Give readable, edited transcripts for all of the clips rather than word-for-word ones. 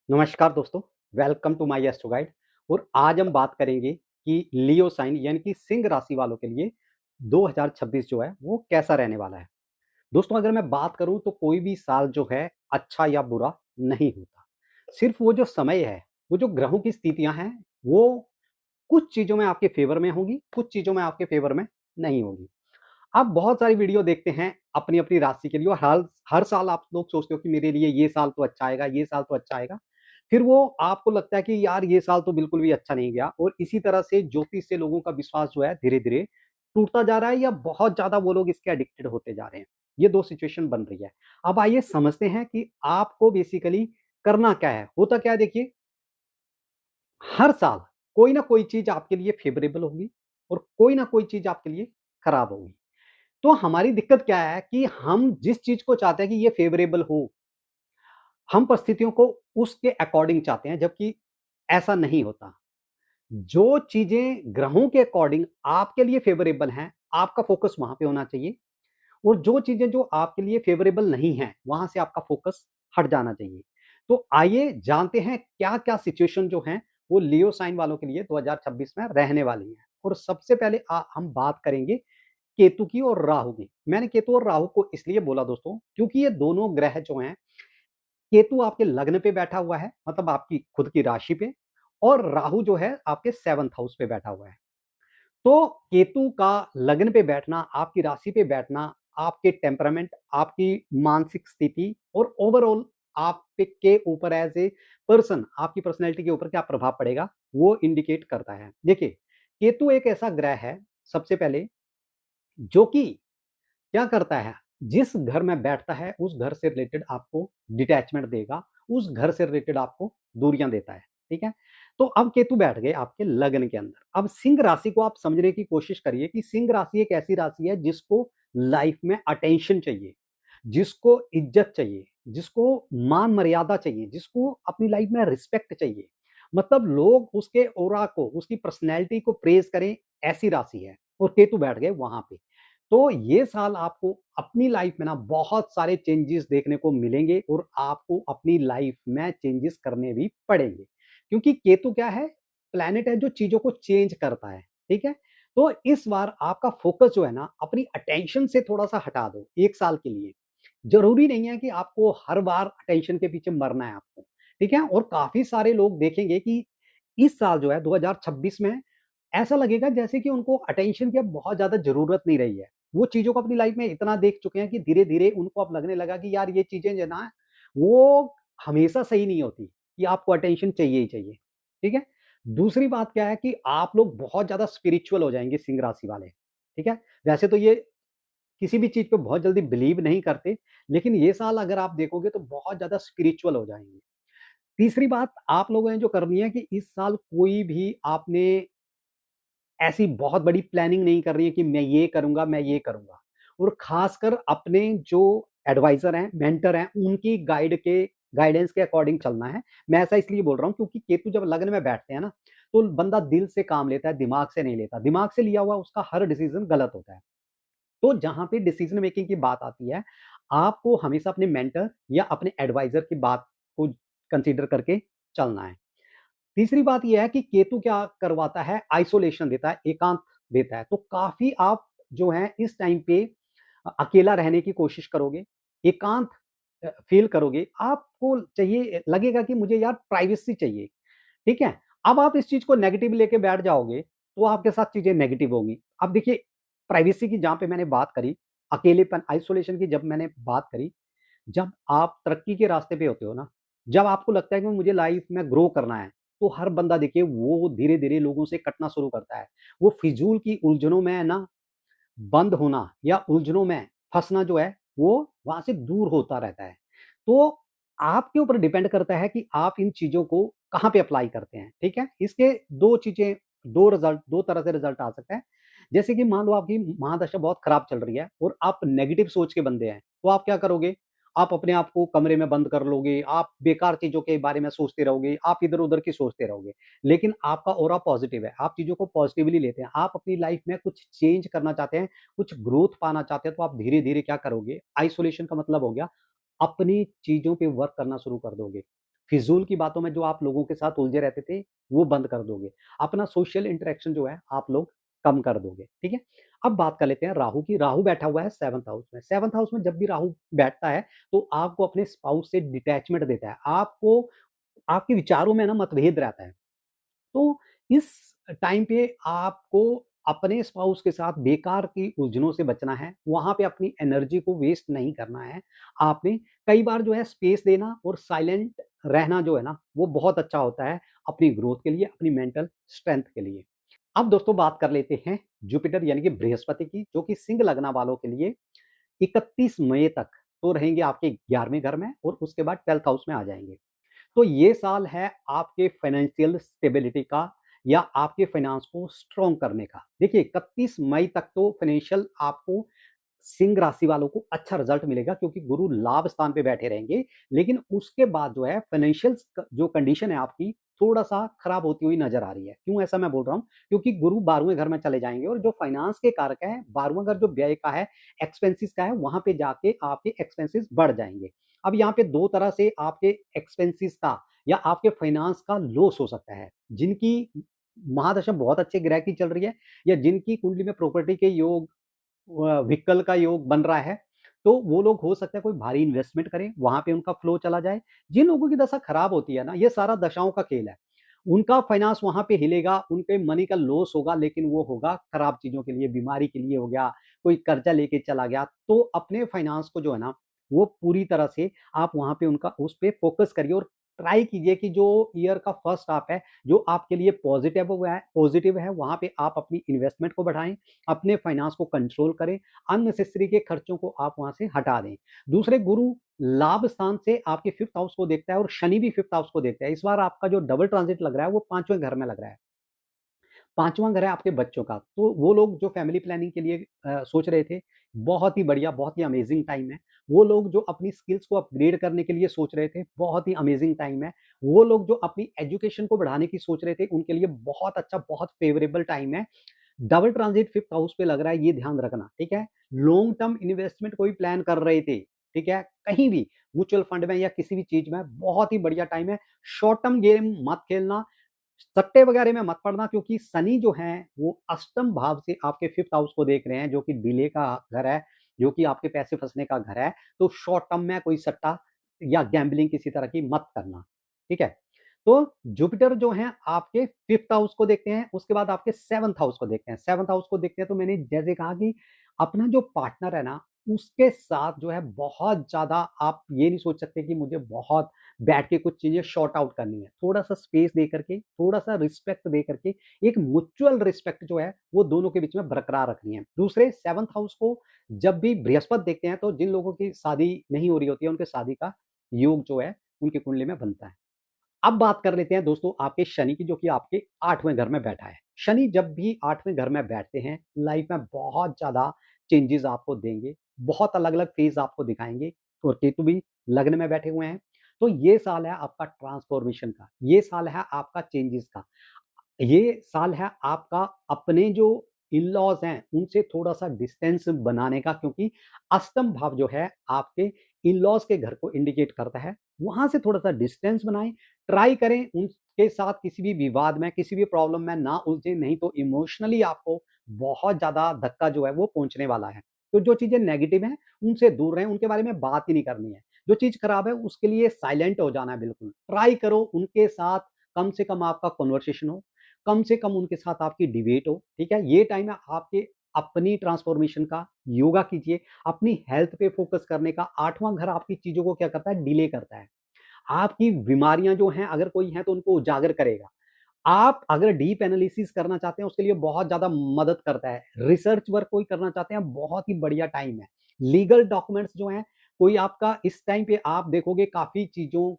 नमस्कार दोस्तों, welcome to my astro guide. और आज हम बात करेंगे कि लियो साइन यानी कि सिंह राशि वालों के लिए 2026 जो है वो कैसा रहने वाला है। दोस्तों, अगर मैं बात करूं तो कोई भी साल जो है अच्छा या बुरा नहीं होता। सिर्फ वो जो समय है, वो जो ग्रहों की स्थितियां हैं, वो कुछ चीजों में आपके फेवर में होगी, कुछ चीजों में आपके फेवर में नहीं होगी। आप बहुत सारी वीडियो देखते हैं अपनी अपनी राशि के लिए, और हर हर साल आप लोग सोचते हो कि मेरे लिए ये साल तो अच्छा आएगा, ये साल तो अच्छा आएगा। फिर वो आपको लगता है कि यार ये साल तो बिल्कुल भी अच्छा नहीं गया, और इसी तरह से ज्योतिष से लोगों का विश्वास जो है धीरे धीरे टूटता जा रहा है, या बहुत ज्यादा वो लोग इसके एडिक्टेड होते जा रहे हैं। ये दो सिचुएशन बन रही है। अब आइए समझते हैं कि आपको बेसिकली करना क्या है। होता क्या है, देखिए, हर साल कोई ना कोई चीज आपके लिए फेवरेबल होगी और कोई ना कोई चीज आपके लिए खराब होगी। तो हमारी दिक्कत क्या है कि हम जिस चीज को चाहते हैं कि ये फेवरेबल हो, हम परिस्थितियों को उसके अकॉर्डिंग चाहते हैं, जबकि ऐसा नहीं होता। जो चीजें ग्रहों के अकॉर्डिंग आपके लिए फेवरेबल हैं, आपका फोकस वहां पे होना चाहिए। और जो चीजें जो आपके लिए फेवरेबल नहीं है, वहां से आपका फोकस हट जाना चाहिए। तो आइए जानते हैं क्या क्या सिचुएशन जो है वो लियो साइन वालों के लिए 2026 में रहने वाली है। और सबसे पहले हम बात करेंगे केतु की और राहु की। मैंने केतु और राहु को इसलिए बोला दोस्तों, क्योंकि ये दोनों ग्रह जो हैं, केतु आपके लग्न पे बैठा हुआ है, मतलब आपकी खुद की राशि पे, और राहु जो है आपके 7th हाउस पे बैठा हुआ है। तो केतु का लग्न पे बैठना, आपकी राशि पे बैठना, आपके टेम्परामेंट, आपकी मानसिक स्थिति और ओवरऑल आपके ऊपर एज ए पर्सन, आपकी पर्सनैलिटी के ऊपर क्या प्रभाव पड़ेगा, वो इंडिकेट करता है। देखिए, केतु एक ऐसा ग्रह है, सबसे पहले, जो कि क्या करता है, जिस घर में बैठता है उस घर से रिलेटेड आपको डिटैचमेंट देगा, उस घर से रिलेटेड आपको दूरियां देता है। ठीक है। तो अब केतु बैठ गए आपके लगन के अंदर। अब सिंह राशि को आप समझने की कोशिश करिए कि सिंह राशि एक ऐसी राशि है जिसको लाइफ में अटेंशन चाहिए, जिसको इज्जत चाहिए, जिसको मान मर्यादा चाहिए, जिसको अपनी लाइफ में रिस्पेक्ट चाहिए। मतलब लोग उसके ओरा को, उसकी पर्सनैलिटी को प्रेज करें, ऐसी राशि है। और केतु बैठ गए वहां पे। तो ये साल आपको अपनी लाइफ में ना बहुत सारे चेंजेस देखने को मिलेंगे, और आपको अपनी लाइफ में चेंजेस करने भी पड़ेंगे, क्योंकि केतु क्या है, प्लैनेट है जो चीजों को चेंज करता है। ठीक है। तो इस बार आपका फोकस जो है ना, अपनी अटेंशन से थोड़ा सा हटा दो एक साल के लिए। जरूरी नहीं है कि आपको हर बार अटेंशन के पीछे मरना है आपको। ठीक है। और काफी सारे लोग देखेंगे कि इस साल जो है 2026 में ऐसा लगेगा जैसे कि उनको अटेंशन की अब बहुत ज्यादा जरूरत नहीं रही है। वो चीजों को अपनी लाइफ में इतना देख चुके हैं कि धीरे धीरे उनको अब लगने लगा कि यार ये चीजें जो ना, वो हमेशा सही नहीं होती, कि आपको अटेंशन चाहिए ही चाहिए। ठीक है। दूसरी बात क्या है कि आप लोग बहुत ज्यादा स्पिरिचुअल हो जाएंगे, सिंह राशि वाले। ठीक है। वैसे तो ये किसी भी चीज पे बहुत जल्दी बिलीव नहीं करते, लेकिन ये साल अगर आप देखोगे तो बहुत ज्यादा स्पिरिचुअल हो जाएंगे। तीसरी बात आप लोगों ने जो करनी है कि इस साल कोई भी आपने ऐसी बहुत बड़ी प्लानिंग नहीं कर रही है कि मैं ये करूंगा, मैं ये करूंगा। और खासकर अपने जो एडवाइजर हैं, मेंटर हैं, उनकी गाइडेंस के अकॉर्डिंग चलना है। मैं ऐसा इसलिए बोल रहा हूं क्योंकि केतु जब लग्न में बैठते हैं ना, तो बंदा दिल से काम लेता है, दिमाग से नहीं लेता। दिमाग से लिया हुआ उसका हर डिसीजन गलत होता है। तो जहां पे डिसीजन मेकिंग की बात आती है, आपको हमेशा अपने मेंटर या अपने एडवाइजर की बात को कंसीडर करके चलना है। तीसरी बात यह है कि केतु क्या करवाता है, आइसोलेशन देता है, एकांत देता है। तो काफी आप जो है इस टाइम पे अकेला रहने की कोशिश करोगे, एकांत फील करोगे। आपको चाहिए, लगेगा कि मुझे यार प्राइवेसी चाहिए। ठीक है। अब आप इस चीज को नेगेटिव लेके बैठ जाओगे तो आपके साथ चीजें नेगेटिव होंगी। अब देखिए, प्राइवेसी की जहां पे मैंने बात करी, अकेलेपन, आइसोलेशन की जब मैंने बात करी, जब आप तरक्की के रास्ते पे होते हो ना, जब आपको लगता है कि मुझे लाइफ में ग्रो करना है, तो हर बंदा देखिए वो धीरे धीरे लोगों से कटना शुरू करता है। वो फिजूल की उलझनों में ना बंद होना, या उलझनों में फंसना जो है, वो वहां से दूर होता रहता है। तो आपके ऊपर डिपेंड करता है कि आप इन चीजों को कहाँ पे अप्लाई करते हैं। ठीक है। इसके दो चीजें, दो तरह से रिजल्ट आ सकता है। जैसे कि मान लो आपकी महादशा बहुत खराब चल रही है और आप नेगेटिव सोच के बंदे हैं, तो आप क्या करोगे, आप अपने आप को कमरे में बंद कर लोगे, आप बेकार चीजों के बारे में सोचते रहोगे, आप इधर उधर की सोचते रहोगे। लेकिन आपका ऑरा पॉजिटिव है, आप चीजों को पॉजिटिवली लेते हैं, आप अपनी लाइफ में कुछ चेंज करना चाहते हैं, कुछ ग्रोथ पाना चाहते हैं, तो आप धीरे धीरे क्या करोगे, आइसोलेशन का मतलब हो गया अपनी चीजों पे वर्क करना शुरू कर दोगे। फिजूल की बातों में जो आप लोगों के साथ उलझे रहते थे वो बंद कर दोगे, अपना सोशल इंटरेक्शन जो है आप लोग कम कर दोगे। ठीक है, अब बात कर लेते हैं राहु की। राहु बैठा हुआ है सेवंथ हाउस में। सेवंथ हाउस में जब भी राहु बैठता है तो आपको अपने स्पाउस से डिटैचमेंट देता है, आपको आपके विचारों में ना मतभेद रहता है। तो इस टाइम पे आपको अपने स्पाउस के साथ बेकार की उलझनों से बचना है, वहां पे अपनी एनर्जी को वेस्ट नहीं करना है। आपने कई बार जो है स्पेस देना और साइलेंट रहना जो है ना वो बहुत अच्छा होता है अपनी ग्रोथ के लिए, अपनी मेंटल स्ट्रेंथ के लिए। अब दोस्तों बात कर लेते हैं जुपिटर यानी कि बृहस्पति की, जो कि सिंह लगना वालों के लिए 31 मई तक तो रहेंगे आपके 11वें घर में और उसके बाद 12th हाउस में आ जाएंगे। तो ये साल है आपके फाइनेंशियल स्टेबिलिटी का या आपके फाइनेंस को स्ट्रॉन्ग करने का। देखिए 31 मई तक तो फाइनेंशियल आपको सिंह राशि वालों को अच्छा रिजल्ट मिलेगा क्योंकि गुरु लाभ स्थान पे बैठे रहेंगे, लेकिन उसके बाद जो है फाइनेंशियल जो कंडीशन है आपकी थोड़ा सा खराब होती हुई नजर आ रही है। क्यों ऐसा मैं बोल रहा हूँ? क्योंकि गुरु 12वें घर में चले जाएंगे और जो फाइनेंस के कारक है 12वां घर जो व्यय का है, एक्सपेंसिस का है, वहां पे जाके आपके एक्सपेंसिस बढ़ जाएंगे। अब यहाँ पे दो तरह से आपके एक्सपेंसिस का या आपके फाइनेंस का लॉस हो सकता है। जिनकी महादशा बहुत अच्छे ग्रह की चल रही है या जिनकी कुंडली में प्रॉपर्टी के योग, व्हीकल का योग बन रहा है, तो वो लोग हो सकता है कोई भारी इन्वेस्टमेंट करें, वहां पे उनका फ्लो चला जाए। जिन लोगों की दशा खराब होती है ना, ये सारा दशाओं का खेल है, उनका फाइनेंस वहां पे हिलेगा, उनके मनी का लॉस होगा, लेकिन वो होगा खराब चीजों के लिए, बीमारी के लिए हो गया, कोई कर्जा लेके चला गया। तो अपने फाइनेंस को जो है ना वो पूरी तरह से आप वहां पे उनका उस पर फोकस करिए और ट्राई कीजिए कि जो ईयर का फर्स्ट हाफ है जो आपके लिए पॉजिटिव है वहां पे आप अपनी इन्वेस्टमेंट को बढ़ाएं, अपने फाइनेंस को कंट्रोल करें, अननेसेसरी के खर्चों को आप वहां से हटा दें। दूसरे गुरु लाभ स्थान से आपके फिफ्थ हाउस को देखता है और शनि भी फिफ्थ हाउस को देखता है। इस बार आपका जो डबल ट्रांजिट लग रहा है वो 5वें घर में लग रहा है। 5वां घर है आपके बच्चों का, तो वो लोग जो फैमिली प्लानिंग के लिए सोच रहे थे, बहुत ही बढ़िया, बहुत ही अमेजिंग टाइम है। वो लोग जो अपनी स्किल्स को अपग्रेड करने के लिए सोच रहे थे, बहुत ही अमेजिंग टाइम है। वो लोग जो अपनी एजुकेशन को बढ़ाने की सोच रहे थे, उनके लिए बहुत अच्छा, बहुत फेवरेबल टाइम है। डबल ट्रांजिट फिफ्थ हाउस पे लग रहा है, ये ध्यान रखना, ठीक है। लॉन्ग टर्म इन्वेस्टमेंट कोई प्लान कर रहे थे, ठीक है, कहीं भी म्यूचुअल फंड में या किसी भी चीज में, बहुत ही बढ़िया टाइम है। शॉर्ट टर्म गेम मत खेलना, सट्टे वगैरह में मत पड़ना, क्योंकि शनि जो है वो अष्टम भाव से आपके फिफ्थ हाउस को देख रहे हैं, जो कि डिले का घर है, जो कि आपके पैसे फंसने का घर है। तो शॉर्ट टर्म में कोई सट्टा या गैम्बलिंग किसी तरह की मत करना, ठीक है। तो जुपिटर जो है आपके फिफ्थ हाउस को देखते हैं, उसके बाद आपके सेवंथ हाउस को देखते हैं। सेवंथ हाउस को देखते हैं तो मैंने जैसे कहा कि अपना जो पार्टनर है ना उसके साथ जो है बहुत ज्यादा आप ये नहीं सोच सकते कि मुझे बहुत बैठ के कुछ चीजें शॉर्ट आउट करनी है। थोड़ा सा स्पेस दे करके, थोड़ा सा रिस्पेक्ट दे करके, एक म्यूचुअल रिस्पेक्ट जो है वो दोनों के बीच में बरकरार रखनी है। दूसरे सेवंथ हाउस को जब भी बृहस्पति देखते हैं तो जिन लोगों की शादी नहीं हो रही होती है उनके शादी का योग जो है उनकी कुंडली में बनता है। अब बात कर लेते हैं दोस्तों आपके शनि की, जो कि आपके 8वें घर में बैठा है। शनि जब भी 8वें घर में बैठते हैं लाइफ में बहुत ज्यादा चेंजेस आपको देंगे, बहुत अलग अलग फेज आपको दिखाएंगे। और केतु भी लग्न में बैठे हुए हैं, तो ये साल है आपका ट्रांसफॉर्मेशन का, ये साल है आपका चेंजेस का, ये साल है आपका अपने जो इन लॉज हैं उनसे थोड़ा सा डिस्टेंस बनाने का, क्योंकि अष्टम भाव जो है आपके इन लॉज के घर को इंडिकेट करता है। वहां से थोड़ा सा डिस्टेंस बनाएं, ट्राई करें उनके साथ किसी भी विवाद में, किसी भी प्रॉब्लम में ना उलझे, नहीं तो इमोशनली आपको बहुत ज्यादा धक्का जो है वो पहुंचने वाला है। तो जो चीजें नेगेटिव हैं उनसे दूर रहें, उनके बारे में बात ही नहीं करनी है। जो चीज खराब है उसके लिए साइलेंट हो जाना है। बिल्कुल ट्राई करो उनके साथ कम से कम आपका कन्वर्सेशन हो, कम से कम उनके साथ आपकी डिबेट हो, ठीक है। ये टाइम है आपके अपनी ट्रांसफॉर्मेशन का। योगा कीजिए, अपनी हेल्थ पे फोकस करने का। 8वां घर आपकी चीजों को क्या करता है, डिले करता है। आपकी बीमारियां जो हैं अगर कोई है तो उनको उजागर करेगा। आप अगर डीप एनालिसिस करना चाहते हैं उसके लिए बहुत ज्यादा मदद करता है। रिसर्च वर्क कोई करना चाहते हैं बहुत ही बढ़िया टाइम है। लीगल डॉक्यूमेंट्स जो हैं कोई आपका इस टाइम पे आप देखोगे काफी चीजों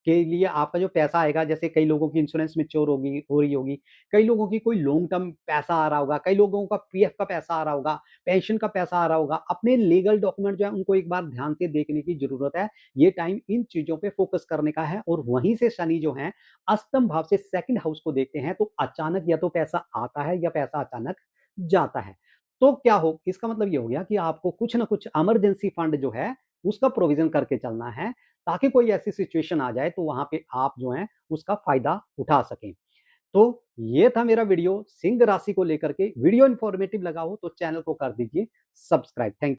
के लिए आपका जो पैसा आएगा, जैसे कई लोगों की इंश्योरेंस मेच्योर होगी हो रही होगी, कई लोगों की कोई लॉन्ग टर्म पैसा आ रहा होगा, कई लोगों का पीएफ का पैसा आ रहा होगा, पेंशन का पैसा आ रहा होगा। अपने लीगल डॉक्यूमेंट जो है उनको एक बार ध्यान से देखने की जरूरत है। ये टाइम इन चीजों पे फोकस करने का है। और वहीं से शनि जो है अष्टम भाव से सेकंड हाउस को देखते हैं, तो अचानक या तो पैसा आता है या पैसा अचानक जाता है। तो क्या हो, इसका मतलब ये हो गया कि आपको कुछ ना कुछ इमरजेंसी फंड जो है उसका प्रोविजन करके चलना है। ताकि कोई ऐसी सिचुएशन आ जाए तो वहां पे आप जो है उसका फायदा उठा सकें। तो ये था मेरा वीडियो सिंह राशि को लेकर के। वीडियो इंफॉर्मेटिव लगा हो तो चैनल को कर दीजिए सब्सक्राइब। थैंक